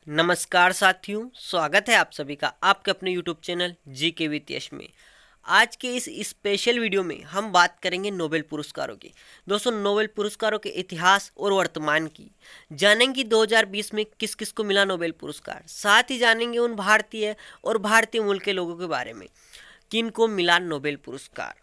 नमस्कार साथियों, स्वागत है आप सभी का आपके अपने YouTube चैनल जीके विद यश में। आज के इस स्पेशल वीडियो में हम बात करेंगे नोबेल पुरस्कारों की। दोस्तों, नोबेल पुरस्कारों के इतिहास और वर्तमान की जानेंगे। 2020 में किस किस को मिला नोबेल पुरस्कार, साथ ही जानेंगे उन भारतीय और भारतीय मूल के लोगों के बारे में किन को मिला नोबेल पुरस्कार।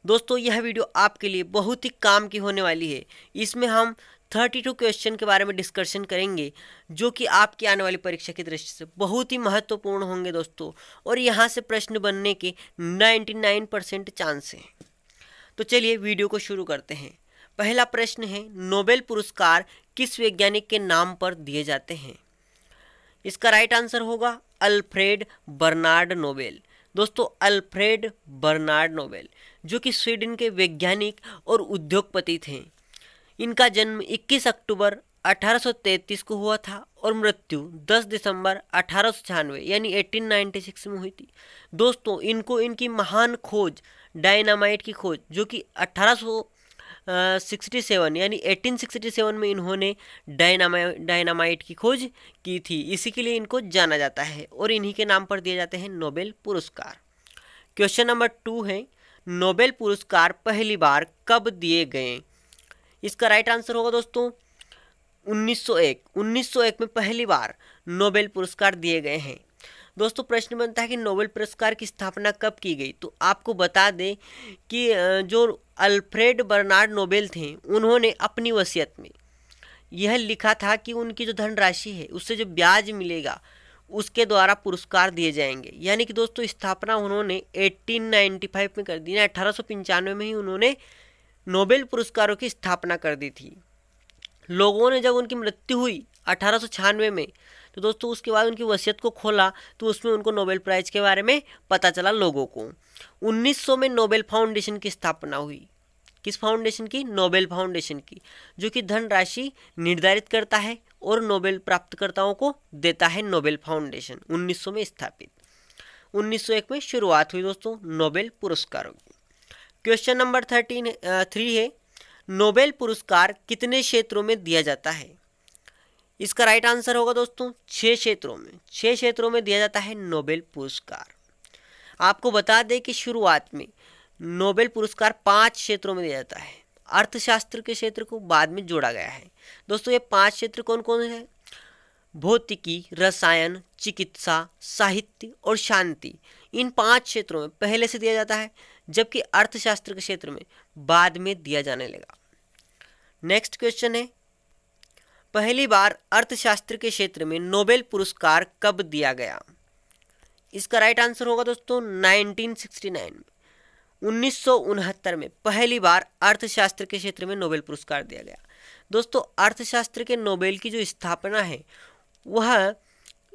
दोस्तों, यह वीडियो आपके लिए बहुत ही काम की होने वाली है। इसमें हम 32 क्वेश्चन के बारे में डिस्कशन करेंगे जो कि आपकी आने वाली परीक्षा की दृष्टि से बहुत ही महत्वपूर्ण होंगे दोस्तों, और यहाँ से प्रश्न बनने के 99% चांस हैं। तो चलिए वीडियो को शुरू करते हैं। पहला प्रश्न है, नोबेल पुरस्कार किस वैज्ञानिक के नाम पर दिए जाते हैं? इसका राइट आंसर होगा अल्फ्रेड बर्नार्ड नोबेल। दोस्तों, अल्फ्रेड बर्नार्ड नोबेल जो कि स्वीडन के वैज्ञानिक और उद्योगपति थे। इनका जन्म 21 अक्टूबर 1833 को हुआ था और मृत्यु 10 दिसंबर 1896 यानी 1896 में हुई थी। दोस्तों, इनको इनकी महान खोज डायनामाइट की खोज जो कि 1867 यानी 1867 में इन्होंने डायनामाइट की खोज की थी, इसी के लिए इनको जाना जाता है और इन्हीं के नाम पर दिए जाते हैं नोबेल पुरस्कार। क्वेश्चन नंबर 2 है, नोबेल पुरस्कार पहली बार कब दिए गए? इसका राइट आंसर होगा दोस्तों 1901 में पहली बार नोबेल पुरस्कार दिए गए हैं। दोस्तों, प्रश्न बनता है कि नोबेल पुरस्कार की स्थापना कब की गई, तो आपको बता दें कि जो अल्फ्रेड बर्नार्ड नोबेल थे उन्होंने अपनी वसीयत में यह लिखा था कि उनकी जो धनराशि है उससे जो ब्याज मिलेगा उसके द्वारा पुरस्कार दिए जाएंगे। यानी कि दोस्तों, स्थापना उन्होंने 1895 में कर दी, 1895 में ही उन्होंने नोबेल पुरस्कारों की स्थापना कर दी थी। लोगों ने जब उनकी मृत्यु हुई 1896 में, तो दोस्तों उसके बाद उनकी वसीयत को खोला तो उसमें उनको नोबेल प्राइज के बारे में पता चला लोगों को। 1900 में नोबेल फाउंडेशन की स्थापना हुई। किस फाउंडेशन की? नोबेल फाउंडेशन की, जो कि धनराशि निर्धारित करता है और नोबेल प्राप्तकर्ताओं को देता है। नोबेल फाउंडेशन 1900 में स्थापित, 1901 में शुरुआत हुई दोस्तों नोबेल पुरस्कारों की। क्वेश्चन नंबर 3 है, नोबेल पुरस्कार कितने क्षेत्रों में दिया जाता है? इसका राइट आंसर होगा दोस्तों 6 क्षेत्रों में। 6 क्षेत्रों में दिया जाता है नोबेल पुरस्कार। आपको बता दें कि शुरुआत में नोबेल पुरस्कार 5 क्षेत्रों में दिया जाता है। अर्थशास्त्र के क्षेत्र को बाद में जोड़ा गया है। दोस्तों, ये 5 क्षेत्र कौन कौन है? भौतिकी, रसायन, चिकित्सा, साहित्य और शांति। इन 5 क्षेत्रों में पहले से दिया जाता है, जबकि अर्थशास्त्र के क्षेत्र में बाद में दिया जाने लगा। नेक्स्ट क्वेश्चन है, पहली बार अर्थशास्त्र के क्षेत्र में नोबेल पुरस्कार कब दिया गया? इसका राइट आंसर होगा दोस्तों 1969 में। 1969 में पहली बार अर्थशास्त्र के क्षेत्र में नोबेल पुरस्कार दिया गया। दोस्तों, अर्थशास्त्र के नोबेल की जो स्थापना है वह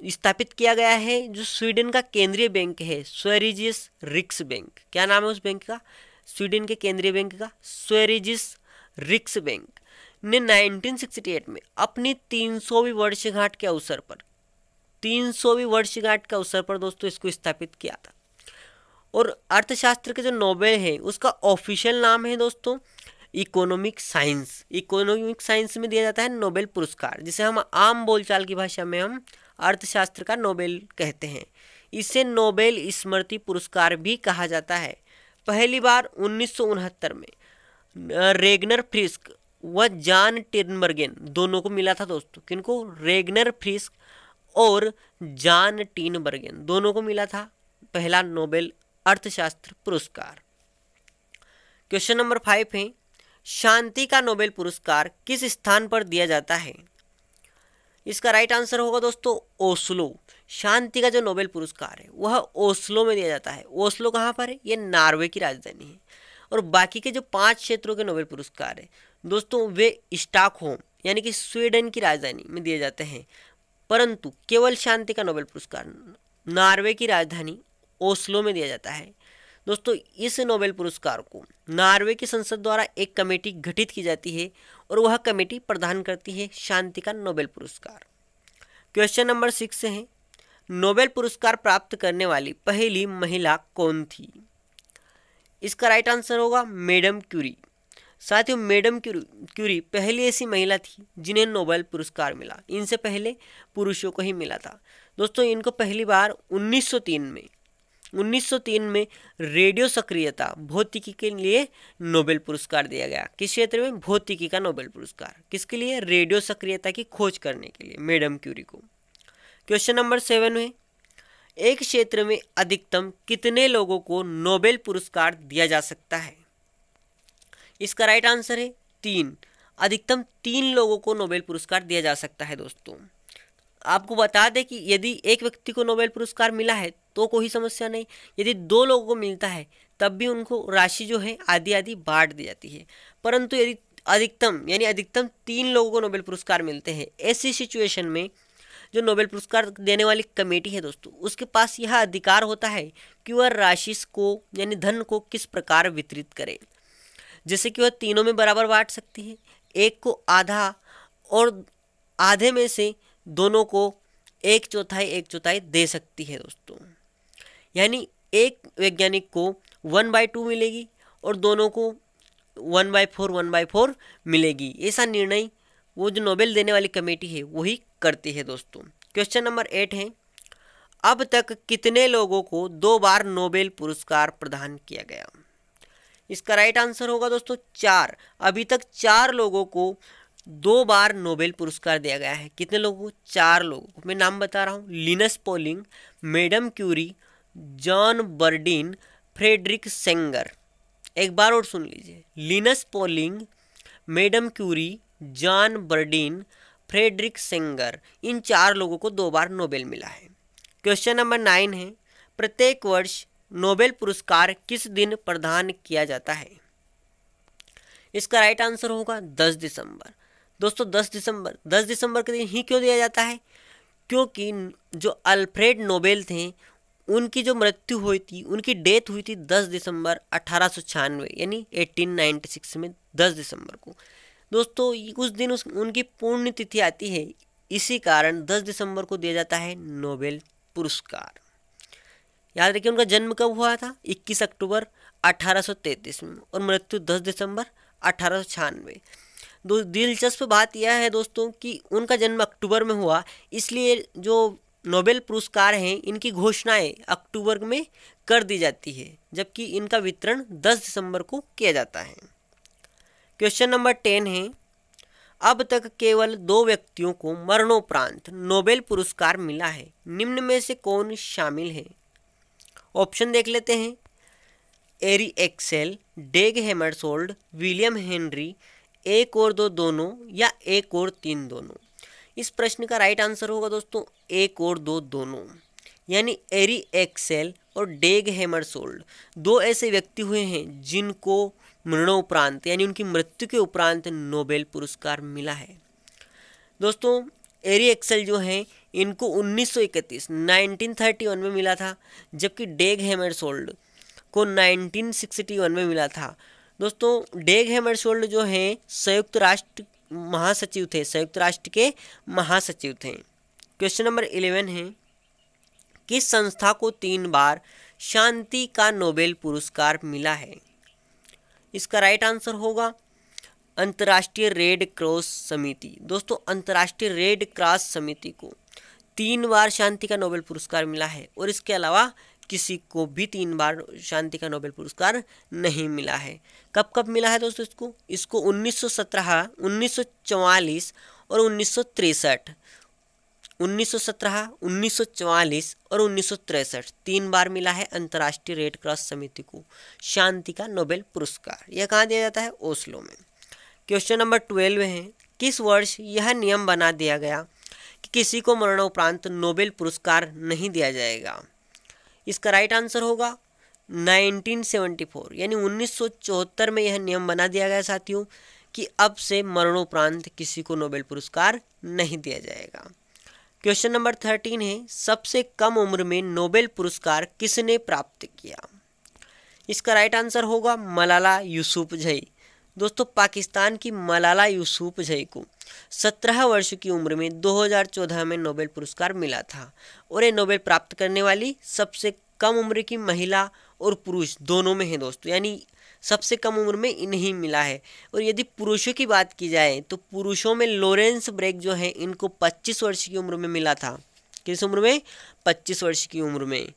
स्थापित किया गया है जो स्वीडन का केंद्रीय बैंक है, स्वेरिजियस रिक्स बैंक। क्या नाम है उस बैंक का? स्वीडन के केंद्रीय बैंक का स्वेरिजियस रिक्स बैंक ने 1968 में अपनी 300वीं वर्षगांठ के अवसर पर 300वीं वर्षगांठ के अवसर पर दोस्तों इसको स्थापित किया था। और अर्थशास्त्र के जो नोबेल है उसका ऑफिशियल नाम है दोस्तों इकोनॉमिक साइंस। इकोनॉमिक साइंस में दिया जाता है नोबेल पुरस्कार, जिसे हम आम बोलचाल की भाषा में हम अर्थशास्त्र का नोबेल कहते हैं। इसे नोबेल स्मृति पुरस्कार भी कहा जाता है। पहली बार 1969 में रेगनर फ्रिस्क व जॉन टिनबर्गेन दोनों को मिला था दोस्तों। किनको? रेगनर फ्रिस्क और जॉन टिनबर्गेन दोनों को मिला था पहला नोबेल अर्थशास्त्र पुरस्कार। क्वेश्चन नंबर 5 है, शांति का नोबेल पुरस्कार किस स्थान पर दिया जाता है? इसका राइट आंसर होगा दोस्तों ओस्लो। शांति का जो नोबेल पुरस्कार है वह ओस्लो में दिया जाता है। ओस्लो कहाँ पर है? ये नॉर्वे की राजधानी है। और बाकी के जो 5 क्षेत्रों के नोबेल पुरस्कार है दोस्तों वे स्टॉकहोम यानी कि स्वीडन की राजधानी में दिए जाते हैं, परंतु केवल शांति का नोबेल पुरस्कार नॉर्वे की राजधानी ओस्लो में दिया जाता है। दोस्तों, इस नोबेल पुरस्कार को नॉर्वे की संसद द्वारा एक कमेटी गठित की जाती है और वह कमेटी प्रदान करती है शांति का नोबेल पुरस्कार। क्वेश्चन नंबर 6 है, नोबेल पुरस्कार प्राप्त करने वाली पहली महिला कौन थी? इसका राइट आंसर होगा मैडम क्यूरी। साथियों मैडम क्यूरी पहली ऐसी महिला थी जिन्हें नोबेल पुरस्कार मिला। इनसे पहले पुरुषों को ही मिला था। दोस्तों इनको पहली बार 1903 में रेडियो सक्रियता भौतिकी के लिए नोबेल पुरस्कार दिया गया। किस क्षेत्र में? भौतिकी का नोबेल पुरस्कार। किसके लिए? रेडियो सक्रियता की खोज करने के लिए मैडम क्यूरी को। क्वेश्चन नंबर 7 में, एक क्षेत्र में अधिकतम कितने लोगों को नोबेल पुरस्कार दिया जा सकता है? इसका राइट आंसर है 3। अधिकतम 3 लोगों को नोबेल पुरस्कार दिया जा सकता है। दोस्तों आपको बता दें कि यदि एक व्यक्ति को नोबेल पुरस्कार मिला है तो कोई समस्या नहीं, यदि 2 लोगों को मिलता है तब भी उनको राशि जो है आधी आधी बांट दी जाती है। परंतु यदि अधिकतम 3 लोगों को नोबेल पुरस्कार मिलते हैं, ऐसी सिचुएशन में जो नोबेल पुरस्कार देने वाली कमेटी है दोस्तों, उसके पास यह अधिकार होता है कि वह राशि को यानी धन को किस प्रकार वितरित करे। जैसे कि वह तीनों में बराबर बांट सकती है, एक को आधा और आधे में से दोनों को 1/4 दे सकती है। दोस्तों यानी एक वैज्ञानिक को 1/2 मिलेगी और दोनों को 1/4 मिलेगी। ऐसा निर्णय वो जो नोबेल देने वाली कमेटी है वही करती है। दोस्तों क्वेश्चन नंबर 8 है, अब तक कितने लोगों को 2 बार नोबेल पुरस्कार प्रदान किया गया? इसका राइट आंसर होगा दोस्तों 4। अभी तक 4 लोगों को 2 बार नोबेल पुरस्कार दिया गया है। कितने लोगों को? 4 लोगों को। मैं नाम बता रहा हूँ, Linus Pauling, madam Curie, John Bardeen, Frederick Sanger. एक बार और सुन लीजिए, Linus Pauling, madam Curie, John Bardeen, Frederick Sanger, इन 4 लोगों को 2 बार नोबेल मिला है। क्वेश्चन नंबर 9 है, प्रत्येक वर्ष नोबेल पुरस्कार किस दिन प्रदान किया जाता है? इसका राइट आंसर होगा 10 दिसंबर। दोस्तों 10 दिसंबर के दिन ही क्यों दिया जाता है? क्योंकि जो अल्फ्रेड नोबेल थे उनकी जो मृत्यु हुई थी, उनकी डेथ हुई थी 10 दिसंबर 1896 यानी 1896 में 10 दिसंबर को। दोस्तों उस दिन उनकी पुण्यतिथि आती है, इसी कारण 10 दिसंबर को दिया जाता है नोबेल पुरस्कार। याद रखिए उनका जन्म कब हुआ था? 21 अक्टूबर 1833 में और मृत्यु 10 दिसंबर 1896। दिलचस्प बात यह है दोस्तों कि उनका जन्म अक्टूबर में हुआ, इसलिए जो नोबेल पुरस्कार हैं इनकी घोषणाएं अक्टूबर में कर दी जाती है, जबकि इनका वितरण 10 दिसंबर को किया जाता है। क्वेश्चन नंबर 10 है, अब तक केवल 2 व्यक्तियों को मरणोपरांत नोबेल पुरस्कार मिला है, निम्न में से कौन शामिल है? ऑप्शन देख लेते हैं, एरी एक्सेल, डेग हैमरशोल्ड, विलियम हेनरी, 1 और 2 दोनों या 1 और 3 दोनों। इस प्रश्न का राइट आंसर होगा दोस्तों 1 और 2 दोनों, यानी एरी एक्सेल और डेग हैमरशोल्ड 2 ऐसे व्यक्ति हुए हैं जिनको मरणोपरांत यानी उनकी मृत्यु के उपरांत नोबेल पुरस्कार मिला है। दोस्तों एरी एक्सेल जो हैं इनको 1931 में मिला था, जबकि डेग हैमरशोल्ड को 1961 में मिला था। दोस्तों डेग हैमरशोल्ड जो हैं संयुक्त राष्ट्र के महासचिव थे। क्वेश्चन नंबर 11 है, किस संस्था को 3 बार शांति का नोबेल पुरस्कार मिला है? इसका राइट आंसर होगा अंतर्राष्ट्रीय रेड क्रॉस समिति। दोस्तों अंतर्राष्ट्रीय रेड क्रॉस समिति को 3 बार शांति का नोबेल पुरस्कार मिला है और इसके अलावा किसी को भी 3 बार शांति का नोबेल पुरस्कार नहीं मिला है। कब कब मिला है दोस्तों इसको 1917, 1944 और 1963। 1917, 1944 और 1963 3 बार मिला है अंतर्राष्ट्रीय रेड क्रॉस समिति को शांति का नोबेल पुरस्कार। यह कहाँ दिया जाता है? ओस्लो में। क्वेश्चन नंबर 12 है, किस वर्ष यह नियम बना दिया गया कि किसी को मरणोपरांत नोबेल पुरस्कार नहीं दिया जाएगा? इसका राइट आंसर होगा 1974 यानी 1974 में यह नियम बना दिया गया साथियों कि अब से मरणोपरांत किसी को नोबेल पुरस्कार नहीं दिया जाएगा। क्वेश्चन नंबर 13 है, सबसे कम उम्र में नोबेल पुरस्कार किसने प्राप्त किया? इसका राइट आंसर होगा मलाला यूसुफजई। दोस्तों पाकिस्तान की मलाला यूसुफजई को 17 वर्ष की उम्र में 2014 में नोबेल पुरस्कार मिला था और ये नोबेल प्राप्त करने वाली सबसे कम उम्र की महिला और पुरुष दोनों में है दोस्तों, यानी सबसे कम उम्र में इन्हीं मिला है। और यदि पुरुषों की बात की जाए तो पुरुषों में लॉरेंस ब्रेक जो है इनको 25 वर्ष की उम्र में मिला था। किस उम्र में? 25 वर्ष की उम्र में।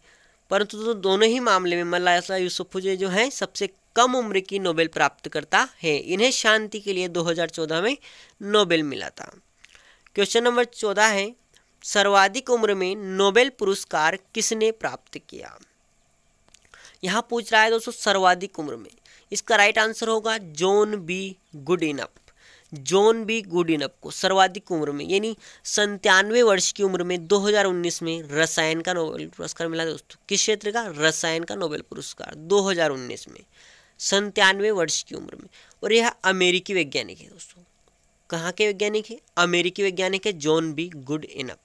परंतु तो दोनों ही मामले में मलाला यूसुफजई जो है सबसे कम उम्र की नोबेल प्राप्तकर्ता है। इन्हें शांति के लिए 2014 में नोबेल मिला था। क्वेश्चन नंबर 14 है, सर्वाधिक उम्र में नोबेल पुरस्कार किसने प्राप्त किया? यहाँ पूछ रहा है दोस्तों सर्वाधिक उम्र में। इसका राइट आंसर होगा John B Goodenough. John B Goodenough को सर्वाधिक उम्र में यानी 97 वर्ष की उम्र में 2019 में रसायन का नोबेल पुरस्कार मिला दोस्तों। किस क्षेत्र का? रसायन का नोबेल पुरस्कार 2019 में 97 वर्ष की उम्र में। और यह अमेरिकी वैज्ञानिक है दोस्तों। कहाँ के वैज्ञानिक है? अमेरिकी वैज्ञानिक है John B Goodenough.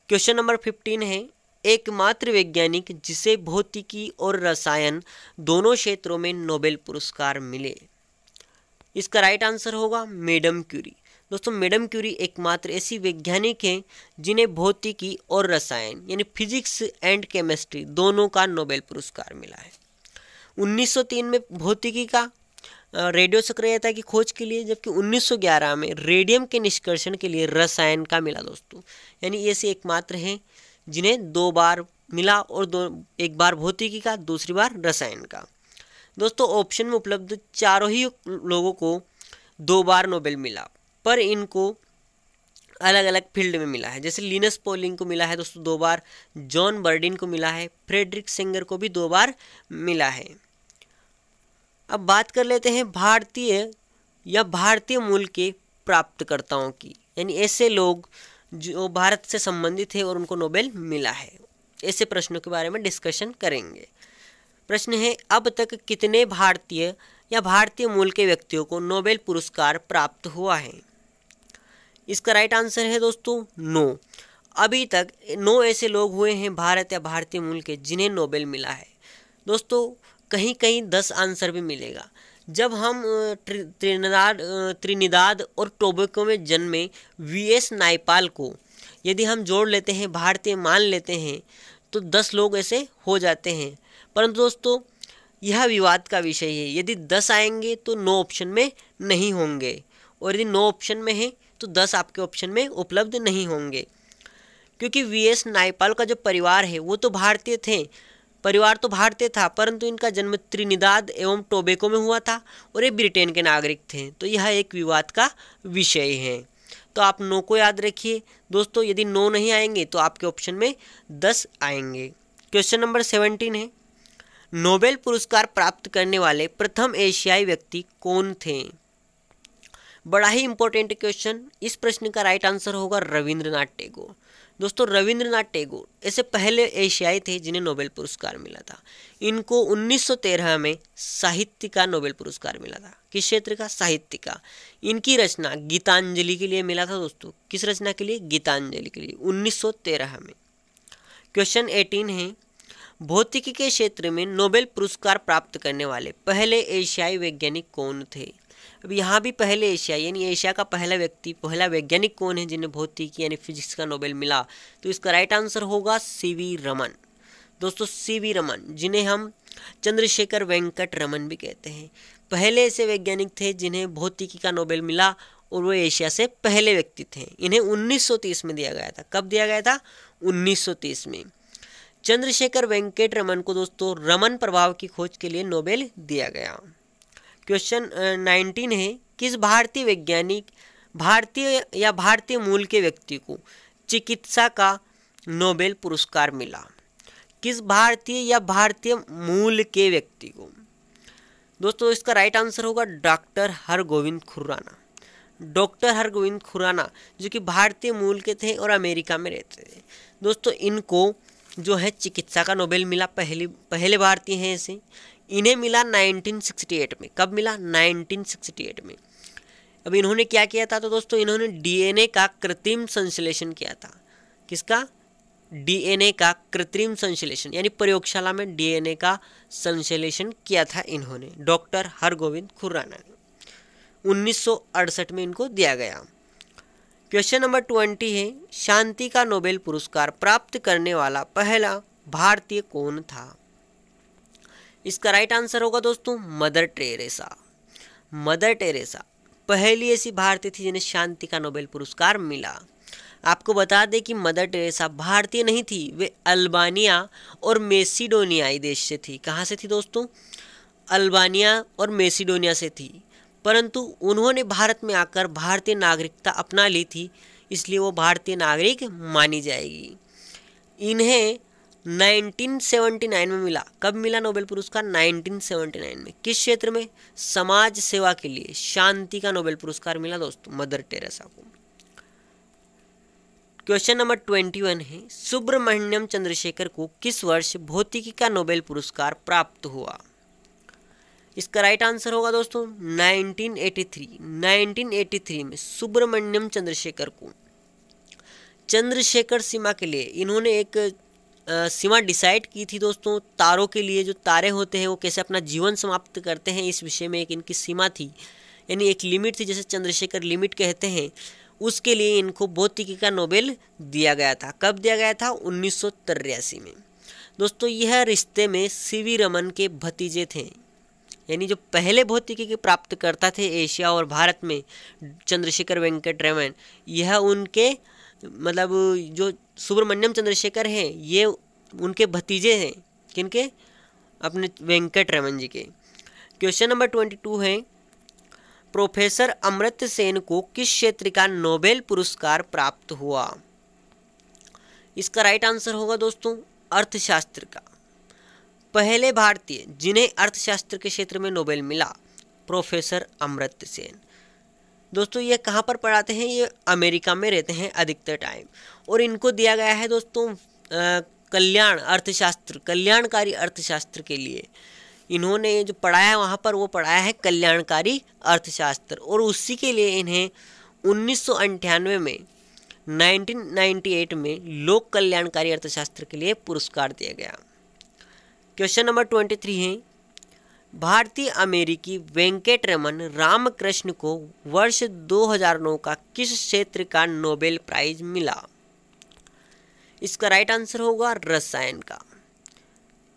Question number 15 है, एकमात्र वैज्ञानिक जिसे भौतिकी और रसायन दोनों क्षेत्रों में नोबेल पुरस्कार मिले। इसका राइट आंसर होगा मैडम क्यूरी। दोस्तों मैडम क्यूरी एकमात्र ऐसी वैज्ञानिक हैं जिन्हें भौतिकी और रसायन यानी फिजिक्स एंड केमिस्ट्री दोनों का नोबेल पुरस्कार मिला है। 1903 में भौतिकी का रेडियो सक्रियता की खोज के लिए, जबकि 1911 में रेडियम के निष्कर्षण के लिए रसायन का मिला दोस्तों। यानी ऐसे एकमात्र हैं जिन्हें 2 बार मिला और एक बार भौतिकी का, दूसरी बार रसायन का। दोस्तों ऑप्शन में उपलब्ध चारों ही लोगों को 2 बार नोबेल मिला, पर इनको अलग अलग फील्ड में मिला है। जैसे लिनस पॉलिंग को मिला है दोस्तों 2 बार, जॉन बर्डिन को मिला है, फ्रेडरिक सेंगर को भी 2 बार मिला है। अब बात कर लेते हैं भारतीय मूल के प्राप्तकर्ताओं की, यानी ऐसे लोग जो भारत से संबंधित है और उनको नोबेल मिला है। ऐसे प्रश्नों के बारे में डिस्कशन करेंगे। प्रश्न है, अब तक कितने भारतीय या भारतीय मूल के व्यक्तियों को नोबेल पुरस्कार प्राप्त हुआ है? इसका राइट आंसर है दोस्तों 9। अभी तक 9 ऐसे लोग हुए हैं भारत या भारतीय मूल के जिन्हें नोबेल मिला है। दोस्तों कहीं कहीं 10 आंसर भी मिलेगा। जब हम त्रिनिदाद और टोबैगो में जन्मे वीएस नायपाल को यदि हम जोड़ लेते हैं, भारतीय मान लेते हैं, तो 10 लोग ऐसे हो जाते हैं। परंतु दोस्तों यह विवाद का विषय है। यदि 10 आएंगे तो 9 ऑप्शन में नहीं होंगे, और यदि 9 ऑप्शन में है तो 10 आपके ऑप्शन में उपलब्ध नहीं होंगे, क्योंकि वीएस नायपाल का जो परिवार है वो तो भारतीय थे, परिवार तो भारतीय था, परंतु इनका जन्म त्रिनिदाद एवं टोबैगो में हुआ था और ये ब्रिटेन के नागरिक थे। तो यह एक विवाद का विषय है। तो आप 9 को याद रखिए दोस्तों। यदि 9 नहीं आएंगे तो आपके ऑप्शन में 10 आएंगे। क्वेश्चन नंबर 17 है, नोबेल पुरस्कार प्राप्त करने वाले प्रथम एशियाई व्यक्ति कौन थे? बड़ा ही इंपॉर्टेंट क्वेश्चन। इस प्रश्न का राइट आंसर होगा रविंद्रनाथ टैगोर। दोस्तों रविंद्रनाथ टैगोर ऐसे पहले एशियाई थे जिन्हें नोबेल पुरस्कार मिला था। इनको 1913 में साहित्य का नोबेल पुरस्कार मिला था। किस क्षेत्र का? साहित्य का। इनकी रचना गीतांजलि के लिए मिला था दोस्तों। किस रचना के लिए? गीतांजलि के लिए 1913 में। क्वेश्चन 18 है, भौतिकी के क्षेत्र में नोबेल पुरस्कार प्राप्त करने वाले पहले एशियाई वैज्ञानिक कौन थे? अब यहाँ भी पहले एशियाई यानी एशिया का पहला व्यक्ति, पहला वैज्ञानिक कौन है जिन्हें भौतिकी यानी फिजिक्स का नोबेल मिला? तो इसका राइट आंसर होगा सीवी रमन। दोस्तों सीवी रमन, जिन्हें हम चंद्रशेखर वेंकट रमन भी कहते हैं, पहले ऐसे वैज्ञानिक थे जिन्हें भौतिकी का नोबेल मिला और वो एशिया से पहले व्यक्ति थे। इन्हें 1930 में दिया गया था। कब दिया गया था? 1930 में। चंद्रशेखर वेंकट रमन को दोस्तों रमन प्रभाव की खोज के लिए नोबेल दिया गया। क्वेश्चन 19 है, किस भारतीय वैज्ञानिक भारतीय मूल के व्यक्ति को चिकित्सा का नोबेल पुरस्कार मिला? किस भारतीय मूल के व्यक्ति को? दोस्तों इसका राइट आंसर होगा डॉक्टर हरगोविंद खुराना। डॉक्टर हरगोविंद खुराना जो कि भारतीय मूल के थे और अमेरिका में रहते थे। दोस्तों इनको जो है चिकित्सा का नोबेल मिला, पहले भारतीय हैं ऐसे। इन्हें मिला 1968 में। कब मिला? 1968 में। अब इन्होंने क्या किया था? तो दोस्तों इन्होंने डीएनए का कृत्रिम संश्लेषण किया था। किसका? डीएनए का कृत्रिम संश्लेषण, यानी प्रयोगशाला में डीएनए का संश्लेषण किया था इन्होंने, डॉक्टर हरगोविंद खुराना ने। 1968 में इनको दिया गया। क्वेश्चन नंबर 20 है, शांति का नोबेल पुरस्कार प्राप्त करने वाला पहला भारतीय कौन था? इसका राइट आंसर होगा दोस्तों मदर टेरेसा। मदर टेरेसा पहली ऐसी भारतीय थी जिन्हें शांति का नोबेल पुरस्कार मिला। आपको बता दें कि मदर टेरेसा भारतीय नहीं थी, वे अल्बानिया और मेसिडोनियाई देश से थी। कहाँ से थी दोस्तों? अल्बानिया और मेसिडोनिया से थी, परंतु उन्होंने भारत में आकर भारतीय नागरिकता अपना ली थी, इसलिए वो भारतीय नागरिक मानी जाएगी। इन्हें 1979 में मिला। कब मिला नोबेल पुरस्कार? 1979 में। किस क्षेत्र में? समाज सेवा के लिए शांति का नोबेल पुरस्कार मिला दोस्तों मदर टेरेसा को। क्वेश्चन नंबर 21 है, सुब्रमण्यम चंद्रशेखर को किस वर्ष भौतिकी का नोबेल पुरस्कार प्राप्त हुआ? इसका राइट आंसर होगा दोस्तों 1983। 1983 में सुब्रमण्यम चंद्रशेखर को चंद्रशेखर सीमा के लिए इन्होंने एक सीमा डिसाइड की थी दोस्तों। तारों के लिए जो तारे होते हैं वो कैसे अपना जीवन समाप्त करते हैं, इस विषय में एक इनकी सीमा थी, यानी एक लिमिट थी, जैसे चंद्रशेखर लिमिट कहते हैं। उसके लिए इनको भौतिकी का नोबेल दिया गया था। कब दिया गया था? 1983 में। दोस्तों यह रिश्ते में सीवी रमन के भतीजे थे, यानी जो पहले भौतिकी के प्राप्तकर्ता थे एशिया और भारत में, चंद्रशेखर वेंकट रमन, यह उनके मतलब जो सुब्रमण्यम चंद्रशेखर हैं ये उनके भतीजे हैं। किनके? अपने वेंकट रमन जी के। क्वेश्चन नंबर 22 है, प्रोफेसर अमर्त्य सेन को किस क्षेत्र का नोबेल पुरस्कार प्राप्त हुआ? इसका राइट आंसर होगा दोस्तों अर्थशास्त्र का। पहले भारतीय जिन्हें अर्थशास्त्र के क्षेत्र में नोबेल मिला, प्रोफेसर अमर्त्य सेन। दोस्तों ये कहाँ पर पढ़ाते हैं? ये अमेरिका में रहते हैं अधिकतर टाइम, और इनको दिया गया है दोस्तों कल्याणकारी अर्थशास्त्र के लिए। इन्होंने जो पढ़ाया है वहाँ पर वो पढ़ाया है कल्याणकारी अर्थशास्त्र, और उसी के लिए इन्हें 1998 में 1998 में लोक कल्याणकारी अर्थशास्त्र के लिए पुरस्कार दिया गया। क्वेश्चन नंबर 23 है, भारतीय अमेरिकी वेंकट रमन रामकृष्ण को वर्ष 2009 का किस क्षेत्र का नोबेल प्राइज मिला? इसका राइट आंसर होगा रसायन का।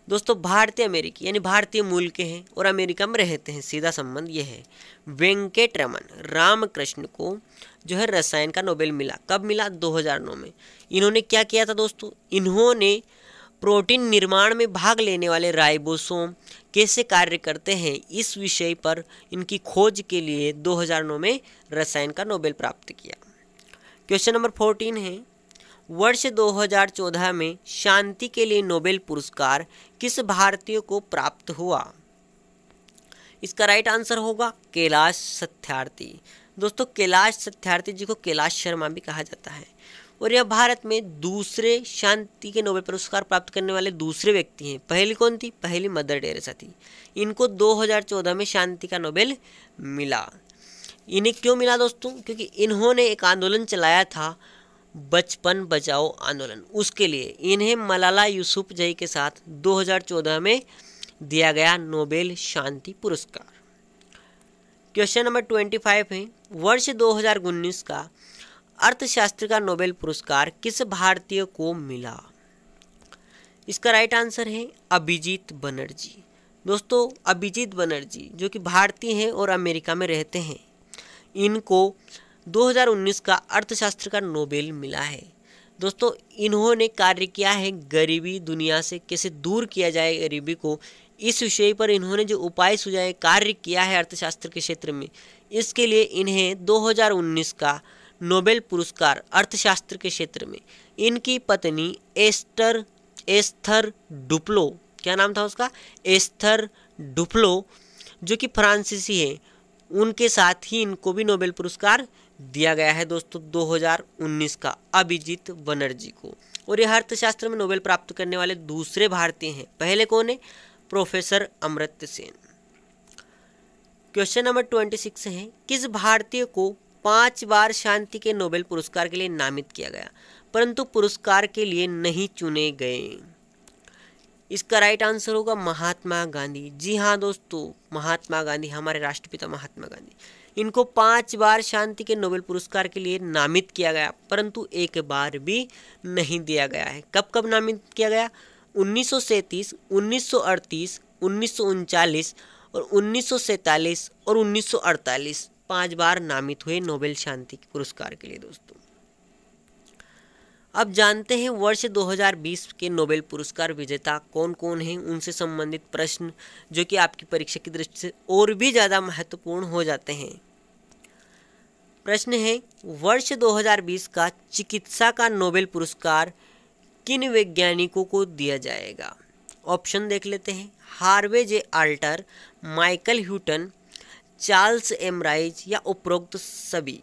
दोस्तों भारतीय अमेरिकी यानी भारतीय मूल के हैं और अमेरिका में रहते हैं, सीधा संबंध ये है। वेंकट रमन रामकृष्ण को जो है रसायन का नोबेल मिला। कब मिला? 2009 में। इन्होंने क्या किया था दोस्तों? इन्होंने प्रोटीन निर्माण में भाग लेने वाले राइबोसोम कैसे कार्य करते हैं, इस विषय पर इनकी खोज के लिए 2009 में रसायन का नोबेल प्राप्त किया। क्वेश्चन नंबर 14 है, वर्ष 2014 में शांति के लिए नोबेल पुरस्कार किस भारतीय को प्राप्त हुआ? इसका राइट आंसर होगा कैलाश सत्यार्थी। दोस्तों कैलाश सत्यार्थी जी को कैलाश शर्मा भी कहा जाता है, और यह भारत में दूसरे शांति के नोबेल पुरस्कार प्राप्त करने वाले दूसरे व्यक्ति हैं। पहली कौन थी? पहली मदर टेरेसा थी। इनको 2014 में शांति का नोबेल मिला। इन्हें क्यों मिला दोस्तों? क्योंकि इन्होंने एक आंदोलन चलाया था, बचपन बचाओ आंदोलन। उसके लिए इन्हें मलाला यूसुफजई के साथ 2014 में दिया गया नोबेल शांति पुरस्कार। क्वेश्चन नंबर 25 है, वर्ष 2019 का अर्थशास्त्र का नोबेल पुरस्कार किस भारतीय को मिला? इसका राइट आंसर है अभिजीत बनर्जी। दोस्तों अभिजीत बनर्जी जो कि भारतीय हैं और अमेरिका में रहते हैं, इनको 2019 का अर्थशास्त्र का नोबेल मिला है। दोस्तों इन्होंने कार्य किया है गरीबी दुनिया से कैसे दूर किया जाए गरीबी को, इस विषय पर इन्होंने जो उपाय सुझाए कार्य किया है अर्थशास्त्र के क्षेत्र में, इसके लिए इन्हें 2019 का नोबेल पुरस्कार अर्थशास्त्र के क्षेत्र में इनकी पत्नी एस्थर डुप्लो, क्या नाम था उसका? एस्थर डुप्लो, जो कि फ्रांसीसी है, उनके साथ ही इनको भी नोबेल पुरस्कार दिया गया है दोस्तों 2019 का अभिजीत बनर्जी को। और यह अर्थशास्त्र में नोबेल प्राप्त करने वाले दूसरे भारतीय हैं। पहले कौन है? Professor Amartya Sen. Question number 26 है, किस भारतीय को 5 बार शांति के नोबेल पुरस्कार के लिए नामित किया गया परंतु पुरस्कार के लिए नहीं चुने गए? इसका राइट आंसर होगा महात्मा गांधी। जी हाँ दोस्तों, महात्मा गांधी, हमारे राष्ट्रपिता महात्मा गांधी, इनको 5 बार शांति के नोबेल पुरस्कार के लिए नामित किया गया परंतु एक बार भी नहीं दिया गया है। कब कब नामित किया गया? 1937, 1938, 1939 और 1947 और 1948 5 बार नामित हुए नोबेल शांति पुरस्कार के लिए। दोस्तों अब जानते हैं वर्ष 2020 के नोबेल पुरस्कार विजेता कौन कौन हैं, उनसे संबंधित प्रश्न जो कि आपकी परीक्षा की दृष्टि से और भी ज़्यादा महत्वपूर्ण हो जाते हैं। प्रश्न है, वर्ष 2020 का चिकित्सा का नोबेल पुरस्कार किन वैज्ञानिकों को दिया जाएगा? ऑप्शन देख लेते हैं। Harvey J Alter, Michael Houghton, Charles M Rice या उपरोक्त सभी।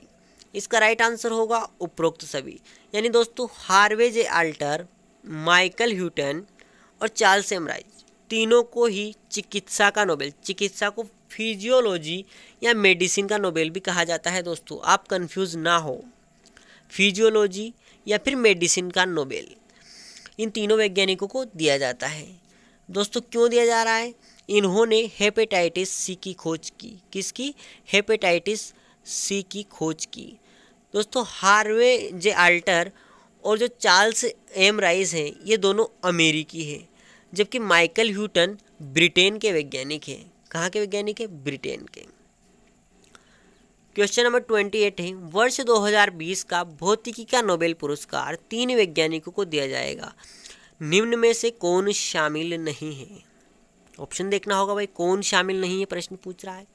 इसका राइट आंसर होगा उपरोक्त सभी। यानी दोस्तों Harvey J Alter, Michael Houghton और चार्ल्स एम राइज तीनों को ही चिकित्सा का नोबेल, चिकित्सा को फिजियोलॉजी या मेडिसिन का नोबेल भी कहा जाता है। दोस्तों आप कंफ्यूज ना हो, फिजियोलॉजी या फिर मेडिसिन का नोबेल इन तीनों वैज्ञानिकों को दिया जाता है। दोस्तों क्यों दिया जा रहा है? इन्होंने हेपेटाइटिस सी की खोज की। किसकी? हेपेटाइटिस सी की खोज की। दोस्तों हार्वे जे आल्टर और जो चार्ल्स एम राइज हैं ये दोनों अमेरिकी हैं, जबकि माइकल ह्यूटन ब्रिटेन के वैज्ञानिक हैं। कहाँ के वैज्ञानिक हैं? ब्रिटेन के। क्वेश्चन नंबर 28 है, वर्ष 2020 का भौतिकी का नोबेल पुरस्कार 3 वैज्ञानिकों को दिया जाएगा, निम्न में से कौन शामिल नहीं है? ऑप्शन देखना होगा भाई, कौन शामिल नहीं है प्रश्न पूछ रहा है।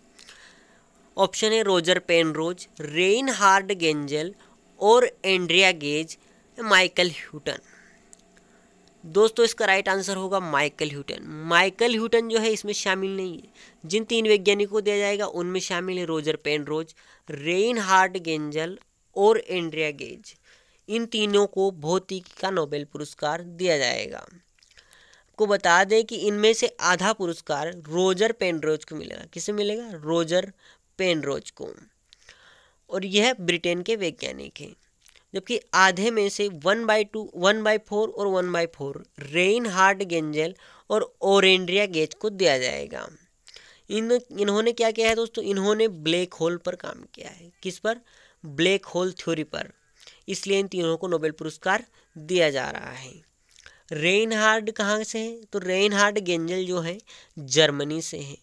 ऑप्शन है रोजर पेनरोज, रेनहार्ड गेंजल और एंड्रिया गेज, माइकल ह्यूटन। दोस्तों इसका राइट आंसर होगा माइकल ह्यूटन। माइकल ह्यूटन जो है इसमें शामिल नहीं है। जिन 3 वैज्ञानिकों को दिया जाएगा उनमें शामिल है रोजर पेनरोज, रेनहार्ड गेंजल और एंड्रिया गेज। इन तीनों को भौतिकी का नोबेल पुरस्कार दिया जाएगा। आपको बता दें कि इनमें से आधा पुरस्कार रोजर पेनरोज को मिलेगा। किसे मिलेगा? रोजर पेनरोज को, और यह ब्रिटेन के वैज्ञानिक हैं। जबकि आधे में से 1/2, 1/4 और 1/4 रेनहार्ड गेंजल और ओरेंड्रिया गेज को दिया जाएगा। इन्होंने क्या किया है दोस्तों? इन्होंने ब्लैक होल पर काम किया है। किस पर? ब्लैक होल थ्योरी पर। इसलिए इन तीनों को नोबेल पुरस्कार दिया जा रहा है। रेनहार्ड कहाँ से है? तो रेनहार्ड गेंजल जो है जर्मनी से है।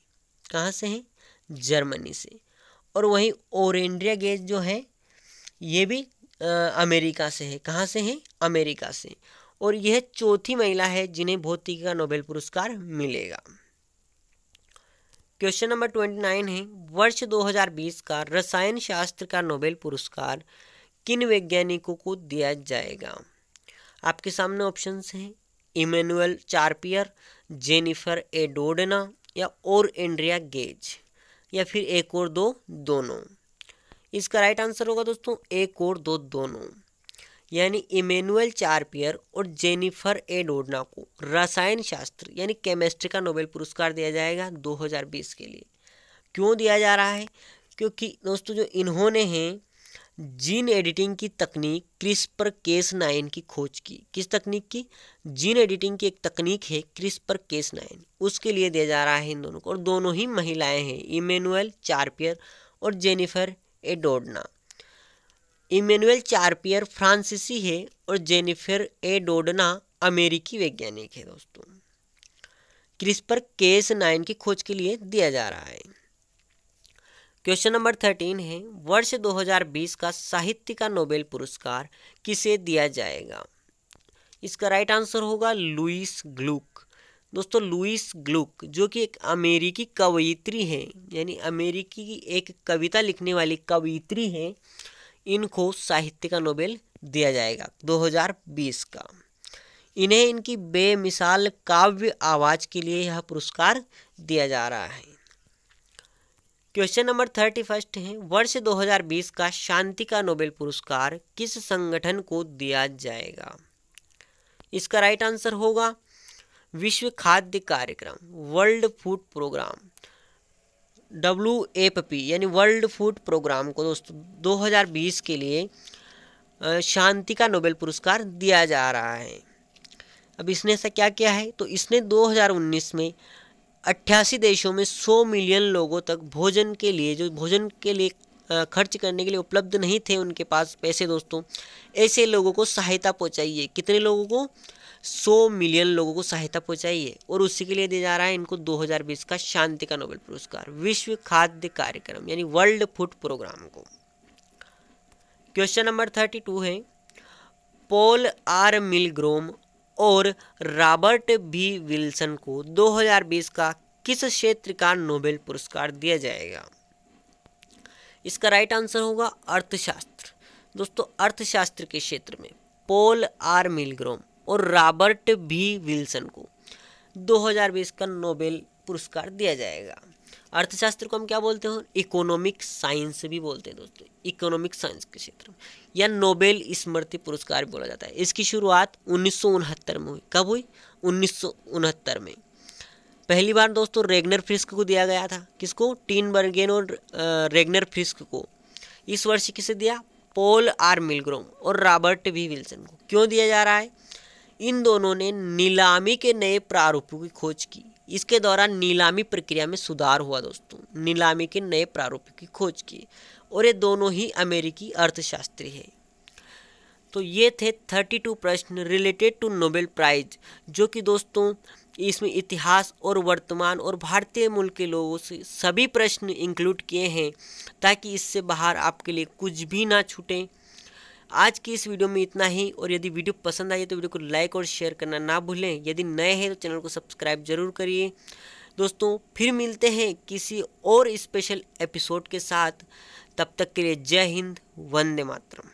कहाँ से है? जर्मनी से। और वहीं ओरेंड्रिया गेज जो है ये भी अमेरिका से है। कहाँ से है? अमेरिका से। और यह चौथी महिला है जिन्हें भौतिकी का नोबेल पुरस्कार मिलेगा। क्वेश्चन नंबर 29 है, वर्ष 2020 का रसायन शास्त्र का नोबेल पुरस्कार किन वैज्ञानिकों को दिया जाएगा? आपके सामने ऑप्शंस हैं, इमैनुअल चार्पियर, जेनिफर ए डोडना या और एंड्रिया गेज, या फिर एक और दो दोनों। इसका राइट आंसर होगा दोस्तों एक और दो दोनों। यानी इमैनुअल चार्पियर और जेनिफर ए डोडना को रसायन शास्त्र यानी केमिस्ट्री का नोबेल पुरस्कार दिया जाएगा 2020 के लिए। क्यों दिया जा रहा है? क्योंकि दोस्तों जो इन्होंने हैं जीन एडिटिंग की तकनीक CRISPR-Cas9 की खोज की। किस तकनीक की? जीन एडिटिंग की एक तकनीक है CRISPR-Cas9, उसके लिए दिया जा रहा है इन दोनों को। और दोनों ही महिलाएं हैं, इमैनुअल चार्पियर और जेनिफर ए डोडना। इमैनुअल चार्पियर फ्रांसीसी है और जेनिफर ए डोडना अमेरिकी वैज्ञानिक है। दोस्तों CRISPR-Cas9 की खोज के लिए दिया जा रहा है। क्वेश्चन नंबर 13 है, वर्ष 2020 का साहित्य का नोबेल पुरस्कार किसे दिया जाएगा? इसका राइट आंसर होगा लुईस ग्लुक। दोस्तों लुईस ग्लुक जो कि एक अमेरिकी कवयित्री है, यानी अमेरिकी की एक कविता लिखने वाली कवयित्री है, इनको साहित्य का नोबेल दिया जाएगा 2020 का। इन्हें इनकी बेमिसाल काव्य आवाज के लिए यह पुरस्कार दिया जा रहा है। क्वेश्चन नंबर 31 है, वर्ष 2020 का शांति का नोबेल पुरस्कार किस संगठन को दिया जाएगा? इसका राइट आंसर होगा विश्व खाद्य कार्यक्रम, वर्ल्ड फूड प्रोग्राम, WFP यानी वर्ल्ड फूड प्रोग्राम को दोस्तों 2020 के लिए शांति का नोबेल पुरस्कार दिया जा रहा है। अब इसने ऐसा क्या किया है? तो इसने 2019 में 88 देशों में 100 मिलियन लोगों तक भोजन के लिए, जो भोजन के लिए खर्च करने के लिए उपलब्ध नहीं थे उनके पास पैसे, दोस्तों ऐसे लोगों को सहायता पहुंचाई है। कितने लोगों को? 100 मिलियन लोगों को सहायता पहुंचाई है और उसी के लिए दिया जा रहा है इनको 2020 का शांति का नोबेल पुरस्कार विश्व खाद्य कार्यक्रम यानी वर्ल्ड फूड प्रोग्राम को। क्वेश्चन नंबर 32 है, पॉल आर मिलग्रोम और रॉबर्ट बी विल्सन को 2020 का किस क्षेत्र का नोबेल पुरस्कार दिया जाएगा? इसका राइट आंसर होगा अर्थशास्त्र। दोस्तों अर्थशास्त्र के क्षेत्र में पॉल आर मिलग्रोम और रॉबर्ट बी विल्सन को 2020 का नोबेल पुरस्कार दिया जाएगा। अर्थशास्त्र को हम क्या बोलते हैं? इकोनॉमिक साइंस भी बोलते हैं दोस्तों, इकोनॉमिक साइंस के क्षेत्र में या नोबेल स्मृति पुरस्कार बोला जाता है। इसकी शुरुआत 1969 में हुई। कब हुई? 1969 में। पहली बार दोस्तों रेगनर फ्रिस्क को दिया गया था। किसको? टीनबर्गेन और रेगनर फ्रिस्क को। इस वर्ष किसे दिया? पॉल आर मिलग्रोम और रॉबर्ट बी विल्सन को। क्यों दिया जा रहा है? इन दोनों ने नीलामी के नए प्रारूपों की खोज की। इसके दौरान नीलामी प्रक्रिया में सुधार हुआ दोस्तों, नीलामी के नए प्रारूपों की खोज की, और ये दोनों ही अमेरिकी अर्थशास्त्री हैं। तो ये थे 32 प्रश्न रिलेटेड टू नोबेल प्राइज, जो कि दोस्तों इसमें इतिहास और वर्तमान और भारतीय मूल के लोगों से सभी प्रश्न इंक्लूड किए हैं ताकि इससे बाहर आपके लिए कुछ भी ना छूटे। आज की इस वीडियो में इतना ही, और यदि वीडियो पसंद आई तो वीडियो को लाइक और शेयर करना ना भूलें। यदि नए हैं तो चैनल को सब्सक्राइब जरूर करिए। दोस्तों फिर मिलते हैं किसी और स्पेशल एपिसोड के साथ, तब तक के लिए जय हिंद, वंदे मातरम।